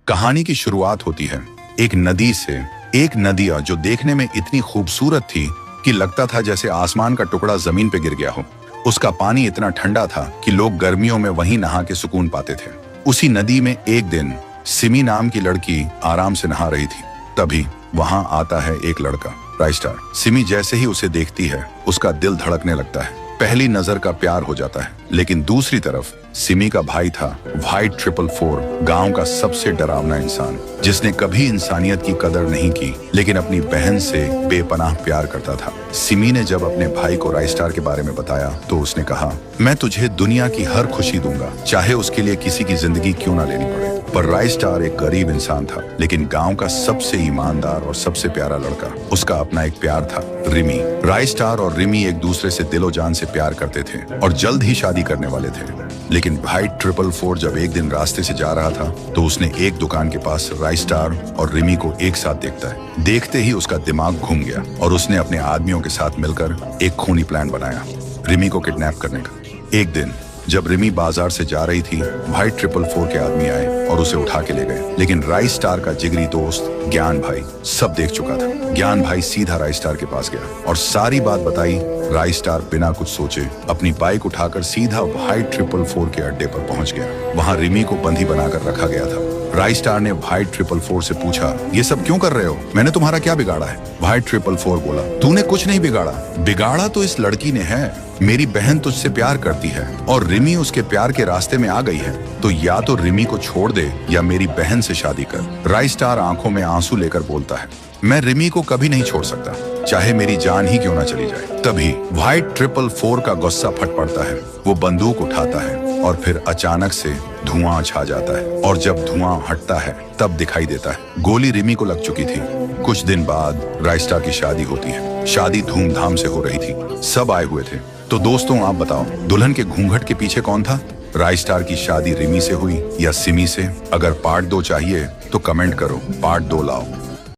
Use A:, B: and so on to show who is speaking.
A: कहानी की शुरुआत होती है एक नदी से। एक नदिया जो देखने में इतनी खूबसूरत थी कि लगता था जैसे आसमान का टुकड़ा जमीन पे गिर गया हो। उसका पानी इतना ठंडा था कि लोग गर्मियों में वहीं नहा के सुकून पाते थे। उसी नदी में एक दिन सिमी नाम की लड़की आराम से नहा रही थी। तभी वहां आता है एक लड़का, राइस्टार। सिमी जैसे ही उसे देखती है उसका दिल धड़कने लगता है। पहली नजर का प्यार हो जाता है। लेकिन दूसरी तरफ सिमी का भाई था, वाइट 444, गांव का सबसे डरावना इंसान, जिसने कभी इंसानियत की कदर नहीं की लेकिन अपनी बहन से बेपनाह प्यार करता था। सिमी ने जब अपने भाई को राइस्टार के बारे में बताया तो उसने कहा, मैं तुझे दुनिया की हर खुशी दूंगा, चाहे उसके लिए किसी की जिंदगी क्यों ना लेनी पड़े। पर राइस्टार एक गरीब इंसान था, लेकिन गांव का सबसे ईमानदार और सबसे प्यारा लड़का। उसका अपना एक प्यार था, रिमी। राइस्टार और रिमी एक दूसरे से दिलो जान से प्यार करते थे और जल्द ही शादी करने वाले थे। लेकिन भाई 444 जब एक दिन रास्ते से जा रहा था तो उसने एक दुकान के पास राइस्टार और रिमी को एक साथ देखता है। देखते ही उसका दिमाग घूम गया और उसने अपने आदमियों के साथ मिलकर एक खूनी प्लान बनाया, रिमी को किडनैप करने का। एक दिन जब रिमी बाजार से जा रही थी, भाई 444 के आदमी आए और उसे उठा के ले गए। लेकिन राइस्टार का जिगरी दोस्त ज्ञान भाई सब देख चुका था। ज्ञान भाई सीधा राइस्टार के पास गया और सारी बात बताई। राइस्टार बिना कुछ सोचे अपनी बाइक उठाकर सीधा भाई 444 के अड्डे पर पहुंच गया। वहां रिमी को बंदी बनाकर रखा गया था। राइस्टार ने भाई 444 से पूछा, ये सब क्यों कर रहे हो? मैंने तुम्हारा क्या बिगाड़ा है? भाई 444 बोला, तूने कुछ नहीं बिगाड़ा। बिगाड़ा तो इस लड़की ने है। मेरी बहन तुझसे प्यार करती है और रिमी उसके प्यार के रास्ते में आ गई है, तो या तो रिमी को छोड़ दे या मेरी बहन से शादी कर। राइस्टार आंखों में आंसू लेकर बोलता है, मैं रिमी को कभी नहीं छोड़ सकता, चाहे मेरी जान ही क्यों ना चली जाए। तभी भाई 444 का गुस्सा फट पड़ता है। वो बंदूक उठाता है और फिर अचानक से धुआं छा जाता है और जब धुआं हटता है तब दिखाई देता है गोली रिमी को लग चुकी थी। कुछ दिन बाद राइस्टार की शादी होती है। शादी धूमधाम से हो रही थी, सब आए हुए थे। तो दोस्तों आप बताओ, दुल्हन के घूंघट के पीछे कौन था? राइस्टार की शादी रिमी से हुई या सिमी से? अगर पार्ट 2 चाहिए तो कमेंट करो, पार्ट 2 लाओ।